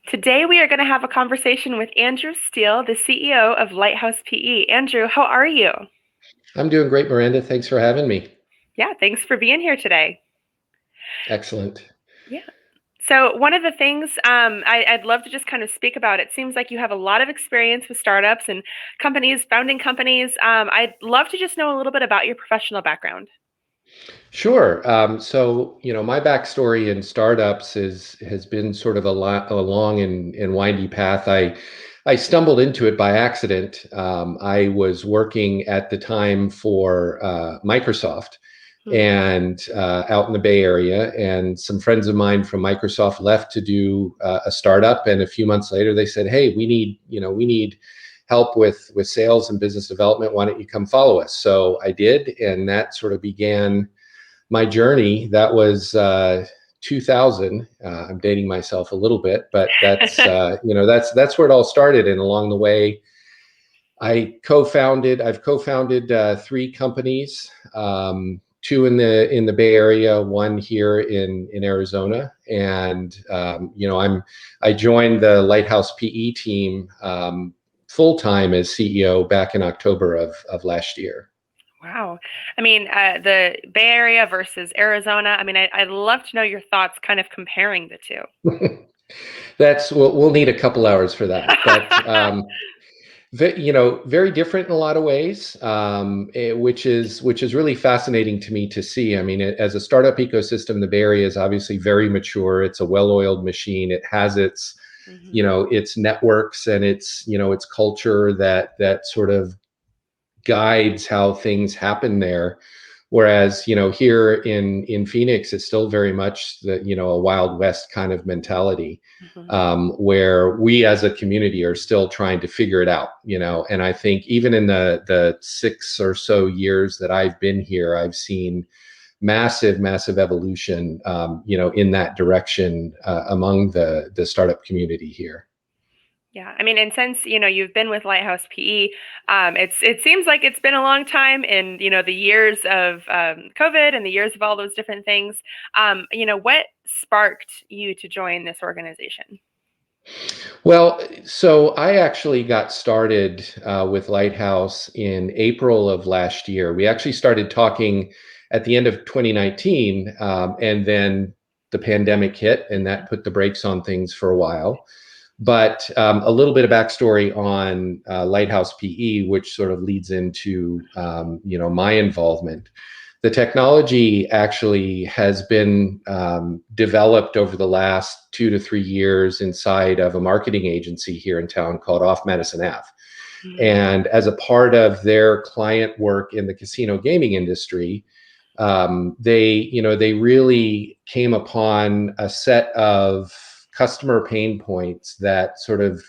Today, we are going to have a conversation with Andrew Steele, the CEO of LighthousePE. Andrew, how are you? I'm doing great, Miranda. Thanks for having me. Yeah, thanks for being here today. Excellent. Yeah. So, one of the things I'd love to just kind of speak about, it seems like you have a lot of experience with startups and companies, founding companies. I'd love to just know a little bit about your professional background. Sure. My backstory in startups has been sort of a long and windy path. I stumbled into it by accident. I was working at the time for Microsoft Hmm. and out in the Bay Area, and some friends of mine from Microsoft left to do a startup. And a few months later, they said, "Hey, we need help with sales and business development. Why don't you come follow us?" So I did, and that sort of began my journey. That was 2000. I'm dating myself a little bit, but that's where it all started. And along the way, I've co-founded three companies, two in the Bay Area, one here in Arizona, and I joined the Lighthouse PE team full time as CEO back in October of last year. Wow. I mean, the Bay Area versus Arizona. I mean, I'd love to know your thoughts kind of comparing the two. That's we'll need a couple hours for that, but very different in a lot of ways, which is really fascinating to me to see. I mean, as a startup ecosystem, the Bay Area is obviously very mature. It's a well-oiled machine. It has Hmm. its networks and its culture that sort of guides how things happen there. Whereas, here in Phoenix, it's still very much a Wild West kind of mentality, Hmm. where we as a community are still trying to figure it out. And I think even in the 6 or so years that I've been here, I've seen massive evolution, in that direction among the startup community here. Yeah, I mean, and since you've been with Lighthouse PE, it seems like it's been a long time, and the years of COVID and the years of all those different things. What sparked you to join this organization? Well, so I actually got started with Lighthouse in April of last year. We actually started talking at the end of 2019, and then the pandemic hit, and that put the brakes on things for a while. But a little bit of backstory on Lighthouse PE, which sort of leads into my involvement. The technology actually has been developed over the last 2 to 3 years inside of a marketing agency here in town called Off Madison Ave. Mhm. And as a part of their client work in the casino gaming industry, they really came upon a set of customer pain points that sort of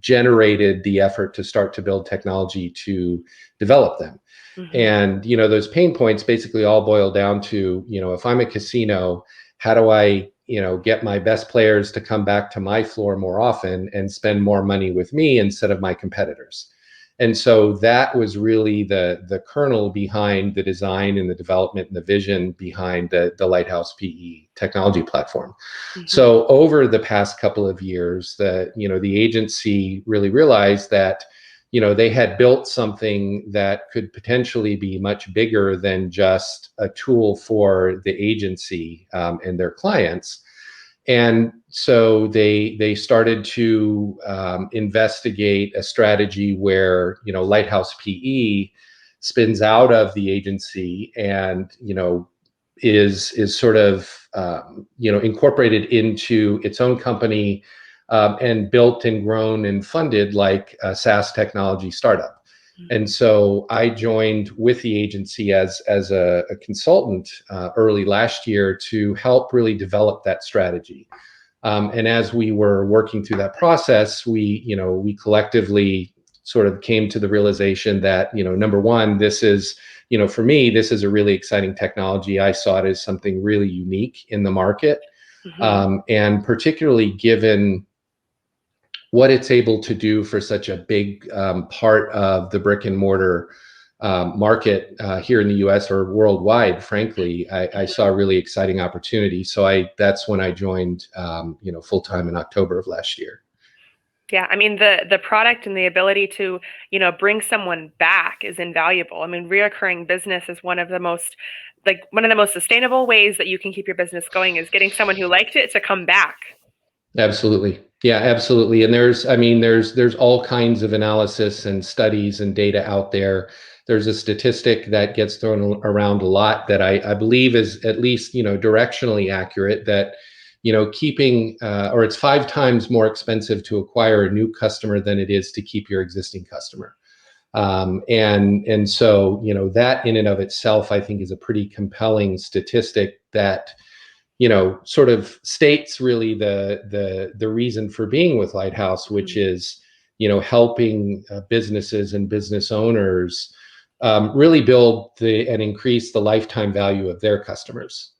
generated the effort to start to build technology to develop them. Mhm. And those pain points basically all boil down to, if I'm a casino, how do I get my best players to come back to my floor more often and spend more money with me instead of my competitors? And so that was really the kernel behind the design and the development and the vision behind the Lighthouse PE technology platform. Mhm. So over the past couple of years, the agency really realized that they had built something that could potentially be much bigger than just a tool for the agency and their clients. And so they started to investigate a strategy where Lighthouse PE spins out of the agency and is sort of incorporated into its own company, and built and grown and funded like a SaaS technology startup. And Mhm. so I joined with the agency as a consultant early last year to help really develop that strategy. And as we were working through that process, we collectively sort of came to the realization that, number one, this is, for me, this is a really exciting technology. I saw it as something really unique in the market, Mhm. and particularly given what it's able to do for such a big part of the brick and mortar market here in the U.S. or worldwide, frankly, I saw a really exciting opportunity. So that's when I joined, full time in October of last year. Yeah, I mean the product and the ability to, bring someone back is invaluable. I mean, reoccurring business is one of the most sustainable ways that you can keep your business going is getting someone who liked it to come back. Absolutely. Yeah, absolutely. And there's all kinds of analysis and studies and data out there. There's a statistic that gets thrown around a lot that I believe is at least, directionally accurate, that, keeping, or it's 5 times more expensive to acquire a new customer than it is to keep your existing customer. And so, that in and of itself, I think, is a pretty compelling statistic that, sort of states really the reason for being with Lighthouse, which is, helping businesses and business owners really build and increase the lifetime value of their customers.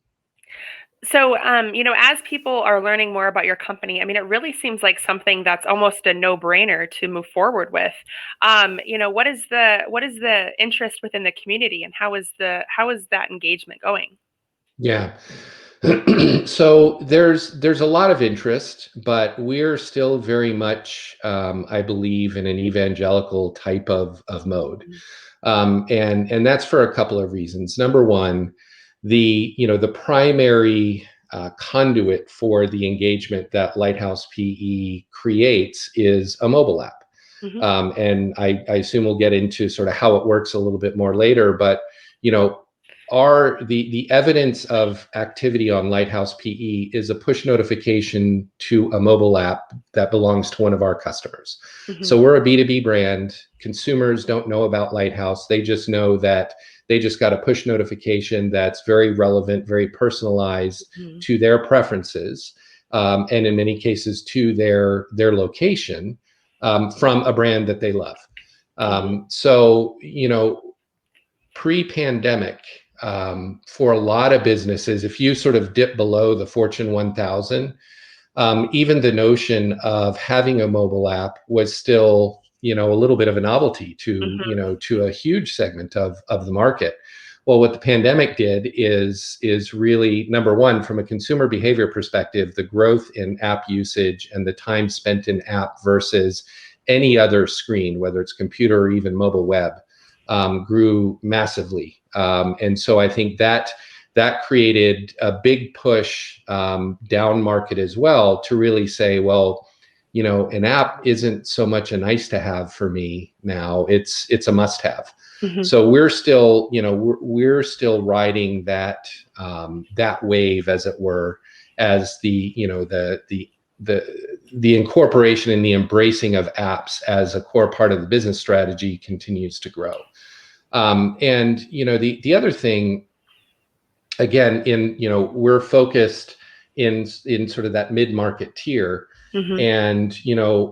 So, as people are learning more about your company, I mean, it really seems like something that's almost a no-brainer to move forward with. What is the interest within the community, and how is that engagement going? Yeah. So there's a lot of interest, but we're still very much, I believe, in an evangelical type of mode, and that's for a couple of reasons. Number one, the primary conduit for the engagement that Lighthouse PE creates is a mobile app, Hmm. and I assume we'll get into sort of how it works a little bit more later, but you know the evidence of activity on Lighthouse PE is a push notification to a mobile app that belongs to one of our customers. Hmm. So we're a B2B brand. Consumers don't know about Lighthouse. They just know that they just got a push notification that's very relevant, very personalized Hmm. to their preferences, and in many cases to their location, from a brand that they love. Hmm. So pre-pandemic, for a lot of businesses, if you sort of dip below the Fortune 1000, even the notion of having a mobile app was still, a little bit of a novelty to a huge segment of the market. Well, what the pandemic did is really, number one, from a consumer behavior perspective, the growth in app usage and the time spent in app versus any other screen, whether it's computer or even mobile web, grew massively. And so I think that created a big push, down market as well, to really say, well, an app isn't so much a nice to have for me now. It's a must have. Hmm. So we're still, we're still riding that wave, as it were, as the incorporation and the embracing of apps as a core part of the business strategy continues to grow. And the other thing, again, we're focused in sort of that mid-market tier, Hmm. and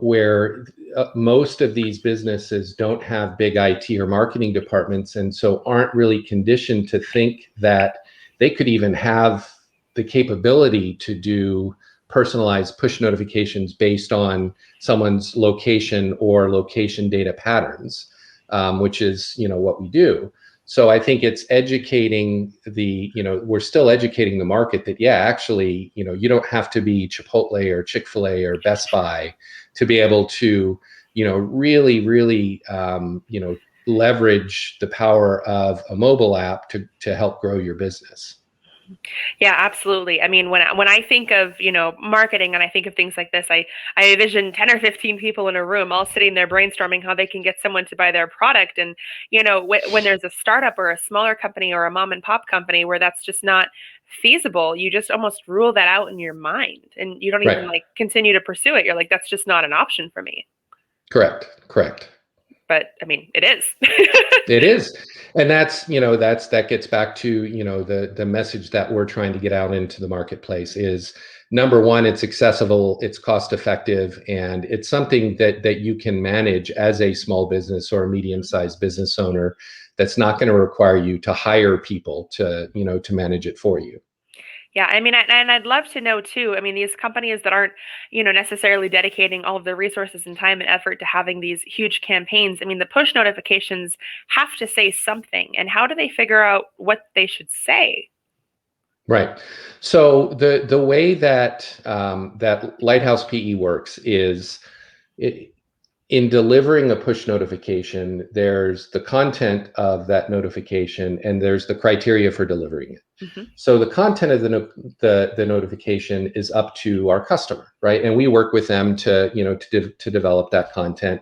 where most of these businesses don't have big IT or marketing departments, and so aren't really conditioned to think that they could even have the capability to do personalized push notifications based on someone's location or location data patterns, which is what we do. So I think it's educating we're still educating the market that, yeah, actually, you don't have to be Chipotle or Chick-fil-A or Best Buy to be able to, really, really, leverage the power of a mobile app to help grow your business. Yeah, absolutely. I mean, when I think of, marketing and I think of things like this, I envision 10 or 15 people in a room all sitting there brainstorming how they can get someone to buy their product. And, when there's a startup or a smaller company or a mom and pop company where that's just not feasible, you just almost rule that out in your mind and you don't even Right. like continue to pursue it. You're like, that's just not an option for me. Correct. But I mean, it is. It is. And that gets back to, the message that we're trying to get out into the marketplace is, number one, it's accessible, it's cost effective, and it's something that you can manage as a small business or a medium-sized business owner. That's not going to require you to hire people to manage it for you. Yeah, I mean, and I'd love to know too. I mean, these companies that aren't, necessarily dedicating all of their resources and time and effort to having these huge campaigns. I mean, the push notifications have to say something, and how do they figure out what they should say? Right. So the way that that Lighthouse PE works is it, in delivering a push notification, there's the content of that notification and there's the criteria for delivering it. Hmm. So the content of the notification is up to our customer, right? And we work with them to to develop that content.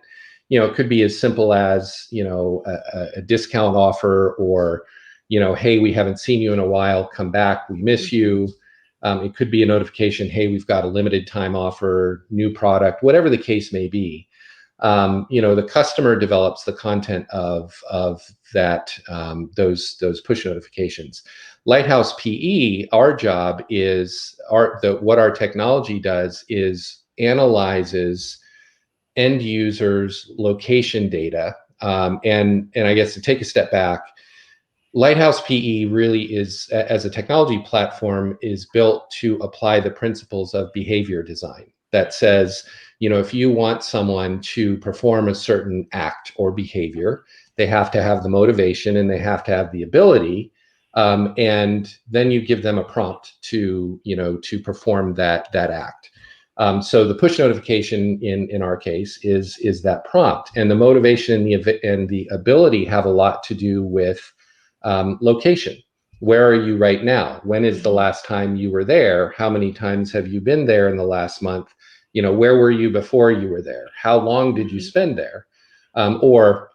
It could be as simple as a discount offer, or hey, we haven't seen you in a while, come back, we miss Hmm. you. It could be a notification, hey, we've got a limited time offer, new product, whatever the case may be. The customer develops the content of that, those push notifications. Lighthouse PE, our job is what our technology does is analyzes end users' location data. And I guess to take a step back, Lighthouse PE really is, as a technology platform, is built to apply the principles of behavior design that says, if you want someone to perform a certain act or behavior, they have to have the motivation and they have to have the ability. And then you give them a prompt to perform that act. So the push notification in our case is that prompt, and the motivation and the ability have a lot to do with location. Where are you right now? When is the Hmm. last time you were there? How many times have you been there in the last month? Where were you before you were there? How long did you Hmm. spend there? Or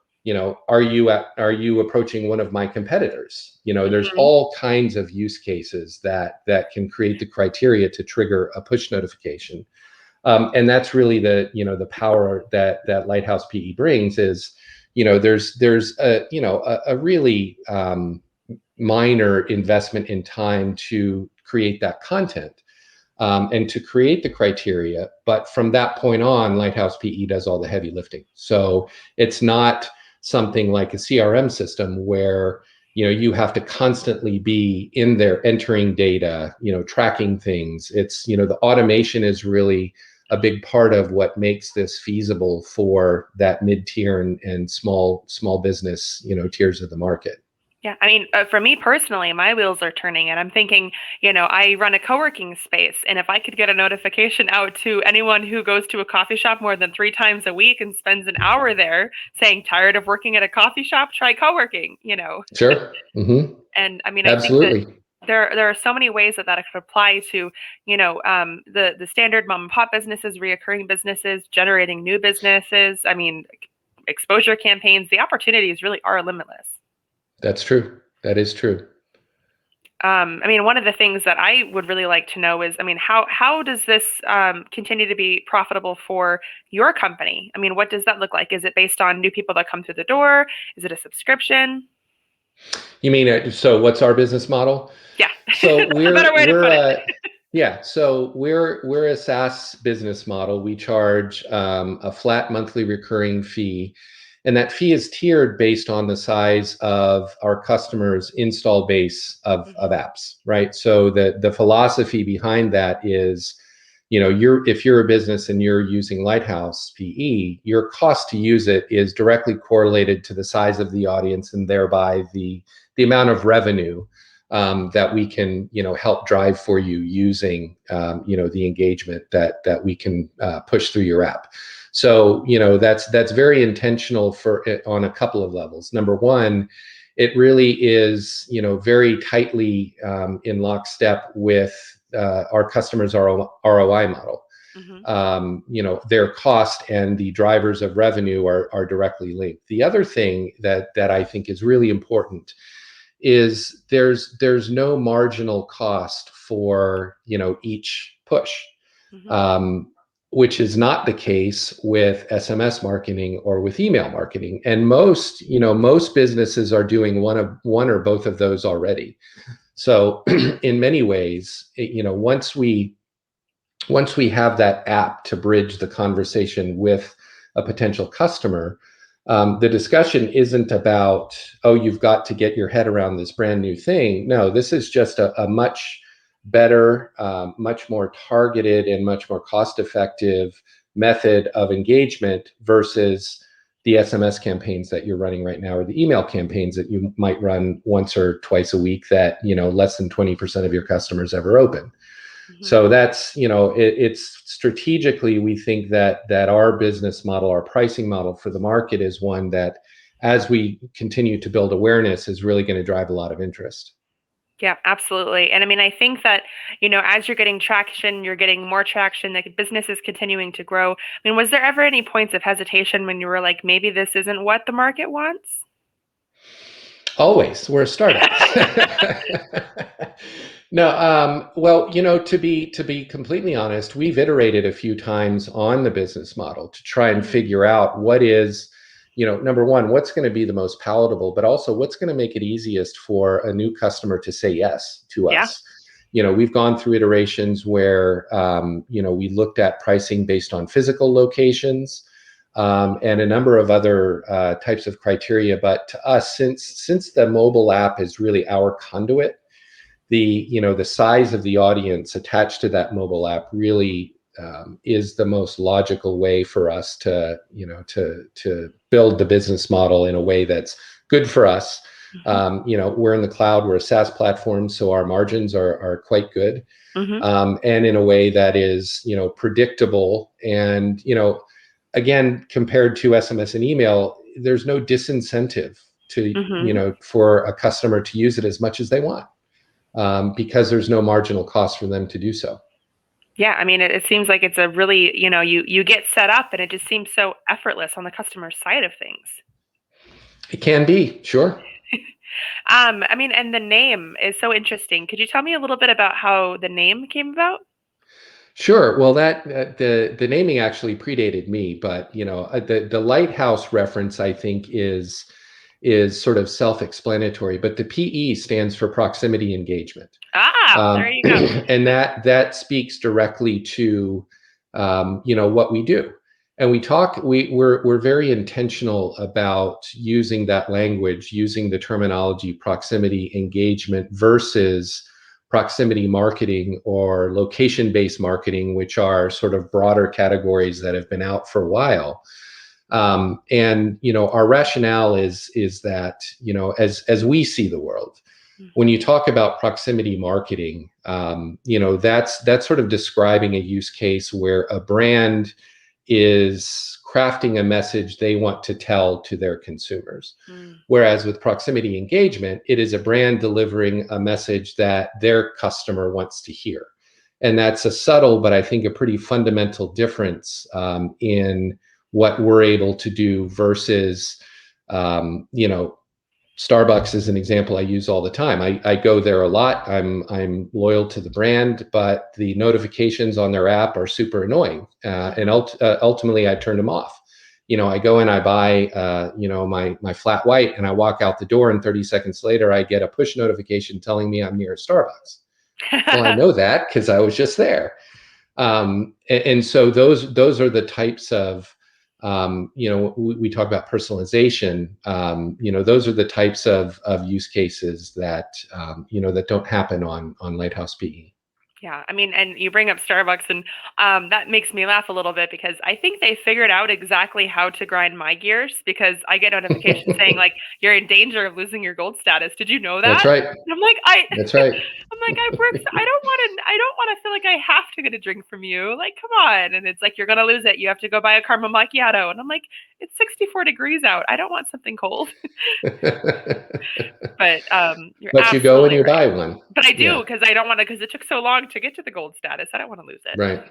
are you approaching one of my competitors? There's Hmm. all kinds of use cases that can create the criteria to trigger a push notification. And that's really the power that Lighthouse PE brings is, there's a really minor investment in time to create that content, and to create the criteria. But from that point on, Lighthouse PE does all the heavy lifting. So it's not something like a CRM system where you have to constantly be in there entering data, tracking things. It's the automation is really a big part of what makes this feasible for that mid-tier and small business tiers of the market. Yeah, I mean, for me personally, my wheels are turning, and I'm thinking, I run a co-working space, and if I could get a notification out to anyone who goes to a coffee shop more than 3 times a week and spends an hour there, saying, "Tired of working at a coffee shop? Try co-working." Sure. And I mean, I think that Absolutely. there are so many ways that that could apply to, the standard mom and pop businesses, reoccurring businesses, generating new businesses. I mean, exposure campaigns. The opportunities really are limitless. That's true. That is true. I mean, one of the things that I would really like to know is, I mean, how does this continue to be profitable for your company? I mean, what does that look like? Is it based on new people that come through the door? Is it a subscription? You mean, so what's our business model? Yeah, So a better way to put it. yeah, so we're a SaaS business model. We charge a flat monthly recurring fee, and that fee is tiered based on the size of our customers' install base of Hmm. apps, right? So the philosophy behind that is, if you're a business and you're using Lighthouse PE, your cost to use it is directly correlated to the size of the audience and thereby the amount of revenue that we can help drive for you using the engagement that we can push through your app. So that's very intentional for it on a couple of levels. Number one, it really is very tightly in lockstep with our customers' ROI model. Hmm. Their cost and the drivers of revenue are directly linked. The other thing that I think is really important is there's no marginal cost for each push, Hmm. um, which is not the case with SMS marketing or with email marketing. And most businesses are doing one or both of those already. So in many ways, once we have that app to bridge the conversation with a potential customer, the discussion isn't about, oh, you've got to get your head around this brand new thing. No, this is just a much better, much more targeted, and much more cost-effective method of engagement versus the SMS campaigns that you're running right now, or the email campaigns that you might run once or twice a week that, less than 20% of your customers ever open. Mhm. So that's, it's strategically, we think that our business model, our pricing model for the market is one that, as we continue to build awareness, is really going to drive a lot of interest. Yeah, absolutely. And I mean, I think that, as you're getting traction, you're getting more traction, the business is continuing to grow. I mean, was there ever any points of hesitation when you were like, maybe this isn't what the market wants? Always, we're a startup. No, well, to be completely honest, we've iterated a few times on the business model to try and Mhm. figure out what is, number one, what's going to be the most palatable, but also what's going to make it easiest for a new customer to say yes to Yeah. us. We've gone through iterations where, we looked at pricing based on physical locations, and a number of other types of criteria. But to us, since the mobile app is really our conduit, the size of the audience attached to that mobile app really is the most logical way for us to build the business model in a way that's good for us. Mhm. We're in the cloud, we're a SaaS platform, so our margins are quite good, Mhm. and in a way that is predictable. And again, compared to SMS and email, there's no disincentive to Mhm. for a customer to use it as much as they want, because there's no marginal cost for them to do so. Yeah, I mean, it seems like it's a really, you get set up and it just seems so effortless on the customer side of things. It can be, sure. I mean, and the name is so interesting. Could you tell me a little bit about how the name came about? Sure. Well, that the naming actually predated me, but the lighthouse reference, I think, is sort of self-explanatory. But the PE stands for proximity engagement, Ah, there you go. and that speaks directly to what we do. And we're very intentional about using that language, using the terminology proximity engagement versus proximity marketing or location-based marketing, which are sort of broader categories that have been out for a while. And our rationale is that, as we see the world, when you Mhm. talk about proximity marketing, that's sort of describing a use case where a brand is crafting a message they want to tell to their consumers. Mm. Whereas with proximity engagement, it is a brand delivering a message that their customer wants to hear. And that's a subtle, but I think a pretty fundamental difference, in what we're able to do versus, Starbucks is an example I use all the time. I go there a lot. I'm loyal to the brand, but the notifications on their app are super annoying, and Mhm. ultimately I turned them off. I go and I buy my flat white, and I walk out the door, and 30 seconds later I get a push notification telling me I'm near a Starbucks. Well, I know that because I was just there. And so those are the types of, we talk about personalization. Those are the types of use cases that, that don't happen on Lighthouse PE. Yeah, I mean, and you bring up Starbucks, and that makes me laugh a little bit because I think they figured out exactly how to grind my gears because I get notifications saying like you're in danger of losing your gold status. Did you know That's that? right. And I'm like, I, That's right. I'm like, I work. I don't want to feel like I have to get a drink from you. Like, come on. And it's like you're gonna lose it. You have to go buy a caramel macchiato. And I'm like, it's 64 degrees out. I don't want something cold. But you're But you go and absolutely you right. buy one. But I do Yeah. because I don't want to because it took so long to get to the gold status. I don't want to lose it. Right.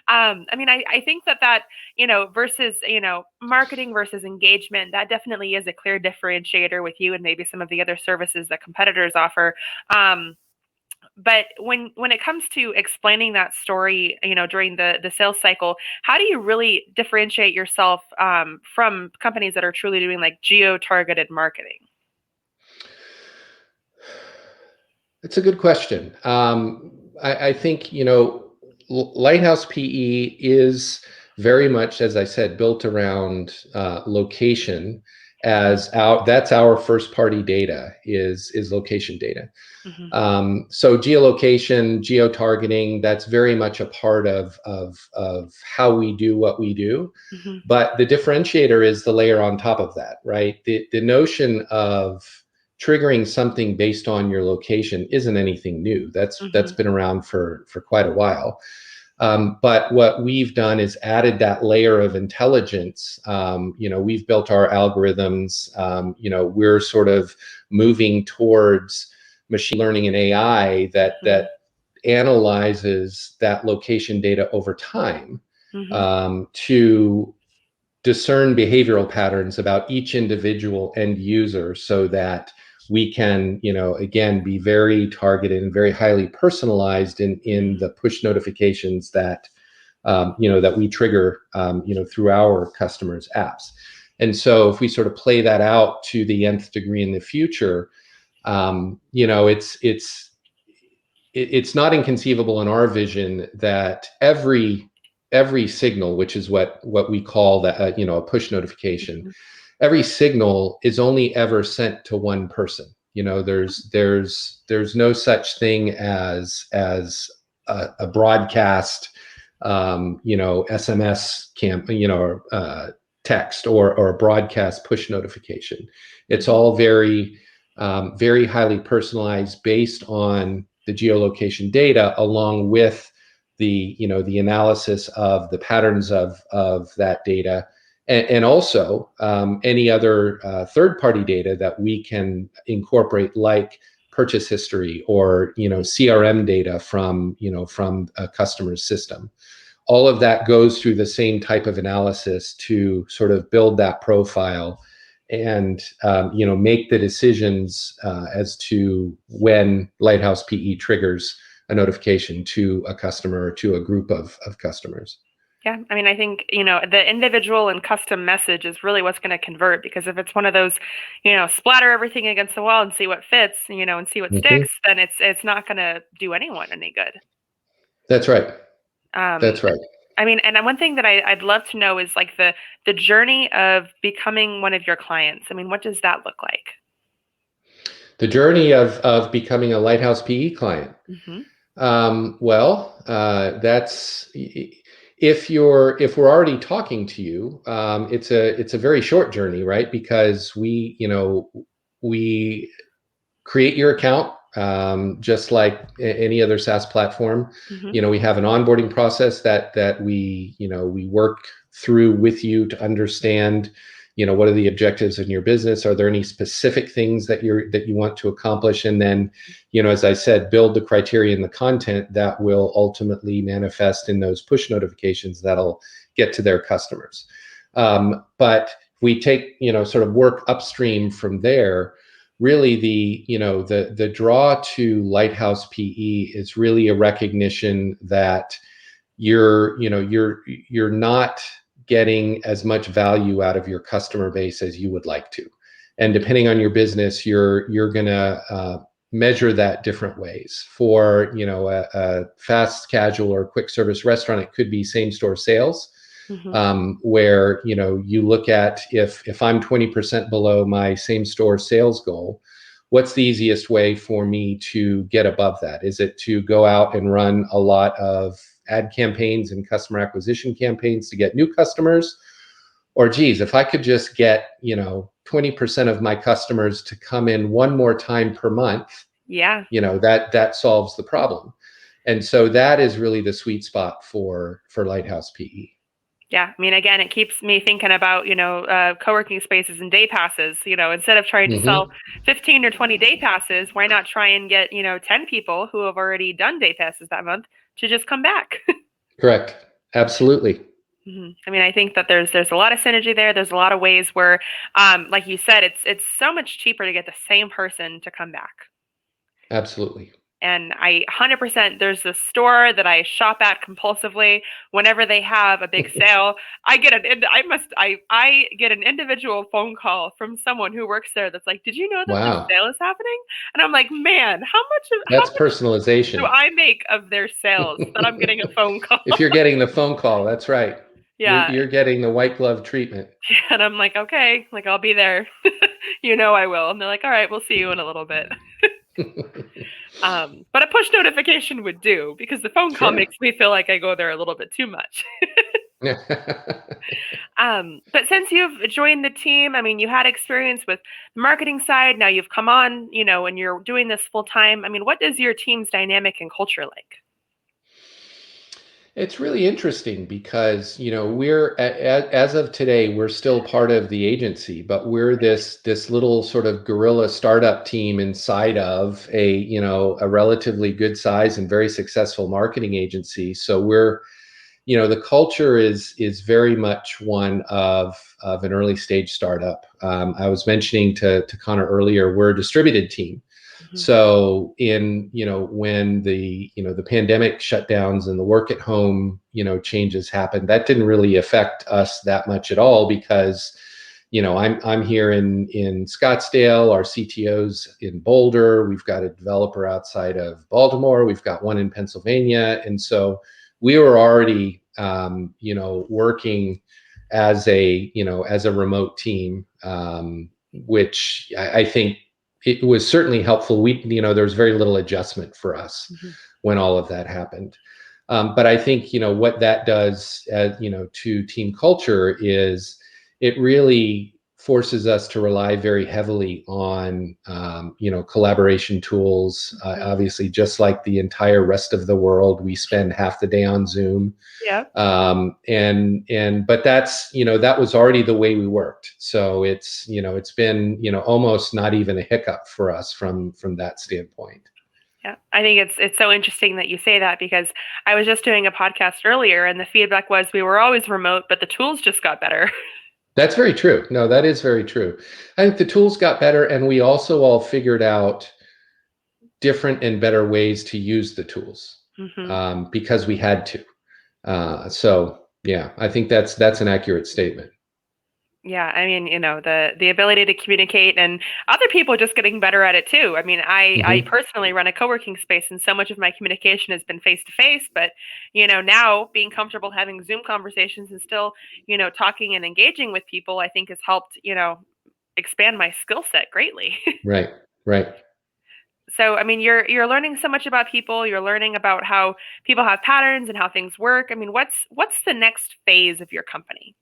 I mean, I think that versus marketing versus engagement, that definitely is a clear differentiator with you and maybe some of the other services that competitors offer. But when it comes to explaining that story, during the sales cycle, how do you really differentiate yourself from companies that are truly doing like geo targeted marketing? It's a good question. I think, Lighthouse PE is very much, as I said, built around location as that's our first party data is location data. Mm-hmm. So geolocation, geo-targeting, that's very much a part of how we do what we do. Mm-hmm. But the differentiator is the layer on top of that, right? The notion of triggering something based on your location isn't anything new. That's Mm-hmm. been around for quite a while. But what we've done is added that layer of intelligence. We've built our algorithms. We're sort of moving towards machine learning and AI that analyzes that location data over time Mm-hmm. to discern behavioral patterns about each individual end user so that we can, again, be very targeted and very highly personalized in the push notifications that, that we trigger, through our customers' apps. And so if we sort of play that out to the nth degree in the future, it's not inconceivable in our vision that every signal, which is what we call that, a push notification, Mm-hmm. every signal is only ever sent to one person. There's no such thing as a broadcast, SMS text or a broadcast push notification. It's Mm-hmm. all very highly personalized based on the geolocation data, along with the analysis of the patterns of that data, and also any other third-party data that we can incorporate, like purchase history or CRM data from a customer's system. All of that goes through the same type of analysis to sort of build that profile and make the decisions as to when Lighthouse PE triggers a notification to a customer or to a group of customers. Yeah, I mean, I think, the individual and custom message is really what's going to convert, because if it's one of those, splatter everything against the wall and see what fits, and see what Mm-hmm. sticks, then it's not going to do anyone any good. That's right. Um, That's right. I mean, and one thing that I'd love to know is like the journey of becoming one of your clients. I mean, what does that look like? The journey of becoming a Lighthouse PE client. Mm-hmm. That's if we're already talking to you, it's a very short journey, right? Because we create your account, just like any other SaaS platform. Mm-hmm. We have an onboarding process that we work through with you to understand, what are the objectives in your business? Are there any specific things that you want to accomplish? And then, as I said, build the criteria and the content that will ultimately manifest in those push notifications that'll get to their customers. But we take, sort of work upstream from there. Really, the draw to Lighthouse PE is really a recognition that you're not getting as much value out of your customer base as you would like to. And depending on your business, you're gonna measure that different ways. For a fast casual or quick service restaurant, it could be same store sales, Mm-hmm. where you look at, if I'm 20% below my same store sales goal, what's the easiest way for me to get above that? Is it to go out and run a lot of ad campaigns and customer acquisition campaigns to get new customers? Or geez, if I could just get 20% of my customers to come in one more time per month, Yeah. that solves the problem. And so that is really the sweet spot for Lighthouse PE. Yeah, I mean, again, it keeps me thinking about, co-working spaces and day passes. Instead of trying to sell Mm-hmm. 15 or 20 day passes, why not try and get, 10 people who have already done day passes that month to just come back? Correct. Absolutely. I mean, I think that there's a lot of synergy there. There's a lot of ways where, like you said, it's so much cheaper to get the same person to come back. Absolutely. And I 100%, there's this store that I shop at compulsively. Whenever they have a big sale, I get an individual phone call from someone who works there that's like, "Did you know that this Wow. sale is happening?" And I'm like, "Man, how That's much do personalization. I make of their sales that I'm getting a phone call?" If you're getting the phone call, that's right. Yeah. You're getting the white glove treatment. And I'm like, okay, like I'll be there. I will. And they're like, all right, we'll see you in a little bit. But a push notification would do because the phone call Sure. makes me feel like I go there a little bit too much. But since you've joined the team, I mean, you had experience with the marketing side. Now you've come on, and you're doing this full time. I mean, what is your team's dynamic and culture like? It's really interesting because, as of today, we're still part of the agency, but we're this little sort of guerrilla startup team inside of a relatively good size and very successful marketing agency. So the culture is very much one of an early stage startup. I was mentioning to Connor earlier, we're a distributed team. Mhm. So when the pandemic shutdowns and the work at home changes happened, that didn't really affect us that much at all because I'm here in Scottsdale. Our CTO's in Boulder. We've got a developer outside of Baltimore. We've got one in Pennsylvania, and so we were already working as a remote team, which I think it was certainly helpful. There was very little adjustment for us Mhm. when all of that happened. But I think what that does, to team culture is it really forces us to rely very heavily on collaboration tools. Mhm. Obviously, just like the entire rest of the world, we spend half the day on Zoom. Yeah. But that was already the way we worked. So it's been almost not even a hiccup for us from that standpoint. Yeah. I think it's so interesting that you say that because I was just doing a podcast earlier and the feedback was we were always remote, but the tools just got better. That's very true. No, that is very true. I think the tools got better, and we also all figured out different and better ways to use the tools, Hmm. because we had to. So yeah, I think that's an accurate statement. Yeah, I mean, the ability to communicate and other people just getting better at it too. I mean, I Hmm. personally run a co-working space and so much of my communication has been face to face, but now being comfortable having Zoom conversations and still, talking and engaging with people, I think has helped, expand my skill set greatly. Right, right. So, I mean, you're learning so much about people, you're learning about how people have patterns and how things work. I mean, what's the next phase of your company?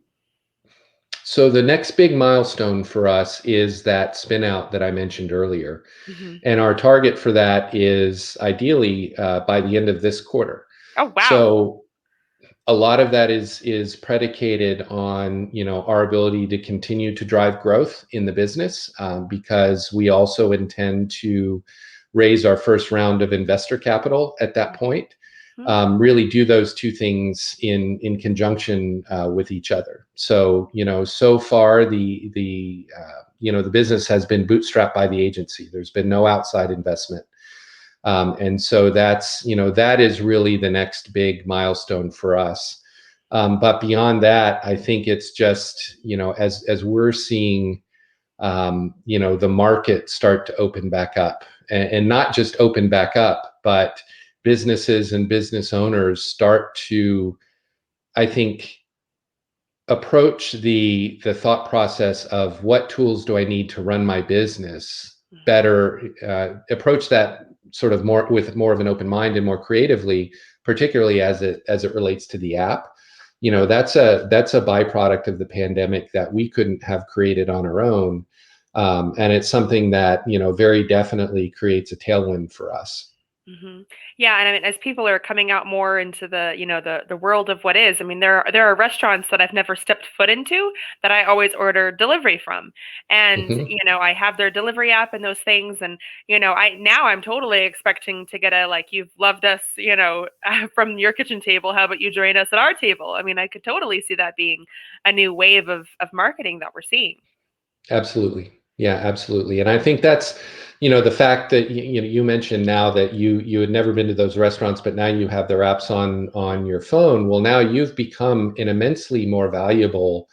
So the next big milestone for us is that spin out that I mentioned earlier. Hmm. And our target for that is ideally by the end of this quarter. Oh, wow. So a lot of that is predicated on our ability to continue to drive growth in the business, because we also intend to raise our first round of investor capital at that point. Mhm. Really do those two things in conjunction with each other. So so far the business has been bootstrapped by the agency. There's been no outside investment. And so that is really the next big milestone for us. But beyond that, I think it's just as we're seeing the market start to open back up, and not just open back up, but businesses and business owners start to, I think, approach the thought process of what tools do I need to run my business Mhm. better, approach that sort of more with more of an open mind and more creatively, particularly as it relates to the app. That's a byproduct of the pandemic that we couldn't have created on our own. And it's something that very definitely creates a tailwind for us. Mhm. Yeah, and I mean, as people are coming out more into the world of what is, I mean, there are restaurants that I've never stepped foot into that I always order delivery from, and Hmm. I have their delivery app and those things, and I'm totally expecting to get a like you've loved us, from your kitchen table. How about you join us at our table? I mean, I could totally see that being a new wave of marketing that we're seeing. Absolutely. Yeah, absolutely. And I think that's, the fact that you mentioned now that you had never been to those restaurants, but now you have their apps on your phone. Well, now you've become an immensely more valuable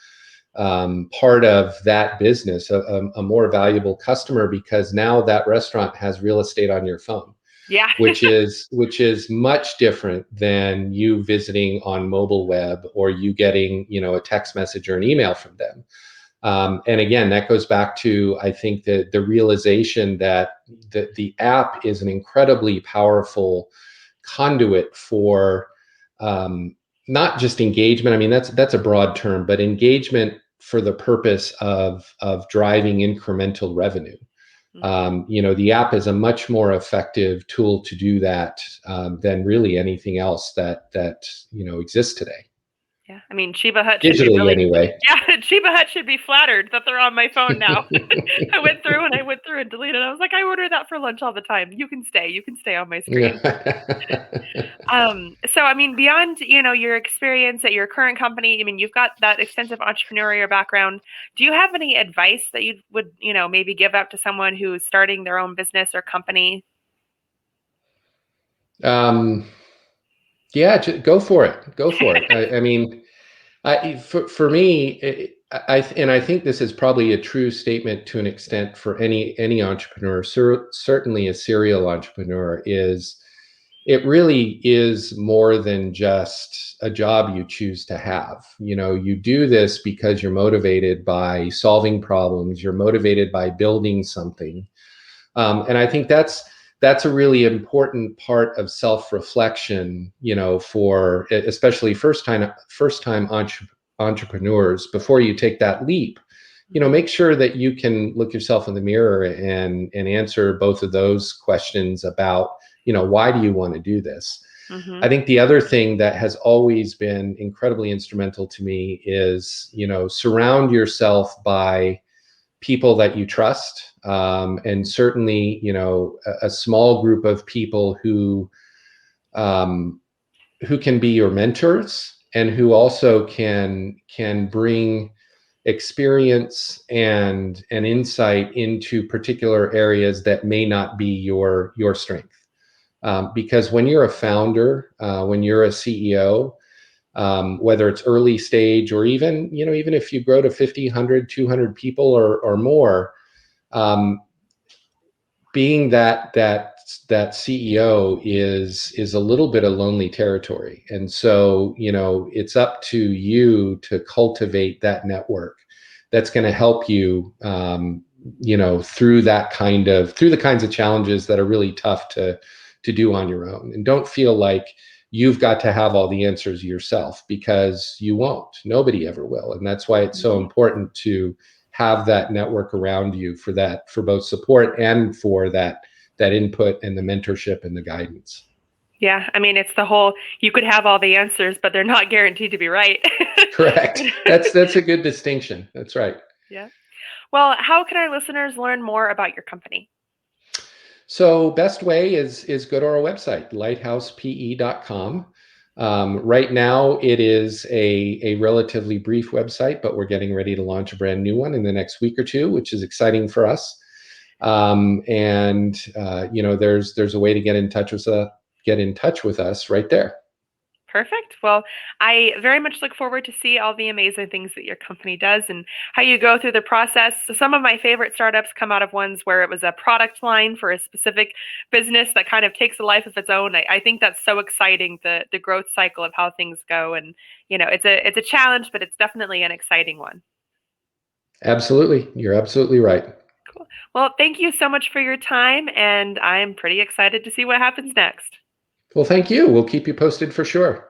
part of that business, a more valuable customer, because now that restaurant has real estate on your phone. Yeah. which is much different than you visiting on mobile web or you getting, a text message or an email from them. And again, that goes back to, I think, that the realization that the app is an incredibly powerful conduit for, not just engagement. I mean, that's a broad term, but engagement for the purpose of driving incremental revenue. Hmm. The app is a much more effective tool to do that, than really anything else that exists today, Yeah. I mean, Chiba Hut should be digitally really, anyway. yeah, Chiba Hut should be flattered that they're on my phone now. I went through and deleted. I was like, I order that for lunch all the time. You can stay. You can stay on my screen. So I mean, beyond, your experience at your current company, I mean, you've got that extensive entrepreneurial background. Do you have any advice that you would, maybe give out to someone who's starting their own business or company? um, yeah, go for it. Go for it. I mean, for me, and I think this is probably a true statement to an extent for any entrepreneur. Certainly, a serial entrepreneur is. It really is more than just a job you choose to have. You do this because you're motivated by solving problems. You're motivated by building something. And I think that's a really important part of self-reflection, for especially first time entrepreneurs. Before you take that leap, Hmm. make sure that you can look yourself in the mirror and answer both of those questions about, why do you want to do this? I Hmm. think the other thing that has always been incredibly instrumental to me is, surround yourself by people that you trust, and certainly, a small group of people um, who can be your mentors and who also can bring experience and insight into particular areas that may not be your strength. Because when you're a founder, when you're a CEO, whether it's early stage or even if you grow to 50, 100, 200 people or more, um, being that CEO is a little bit of lonely territory. And so, it's up to you to cultivate that network that's going to help you, through through the kinds of challenges that are really tough to do on your own. And don't feel like you've got to have all the answers yourself, because you won't. Nobody ever will. And that's why it's so Hmm. important to have that network around you for both support and for that input and the mentorship and the guidance. Yeah, I mean, it's the whole, you could have all the answers, but they're not guaranteed to be right. Correct. That's a good distinction. That's right. Yeah. Well, how can our listeners learn more about your company? So best way is go to our website, LighthousePE.com. Right now, it is a relatively brief website, but we're getting ready to launch a brand new one in the next week or two, which is exciting for us. And there's a way to get in touch with us right there. Perfect. Well, I very much look forward to see all the amazing things that your company does and how you go through the process. So some of my favorite startups come out of ones where it was a product line for a specific business that kind of takes a life of its own. I think that's so exciting, the growth cycle of how things go. And it's a challenge, but it's definitely an exciting one. Absolutely, you're absolutely right. Cool. Well, thank you so much for your time, and I'm pretty excited to see what happens next. Well, thank you. We'll keep you posted for sure.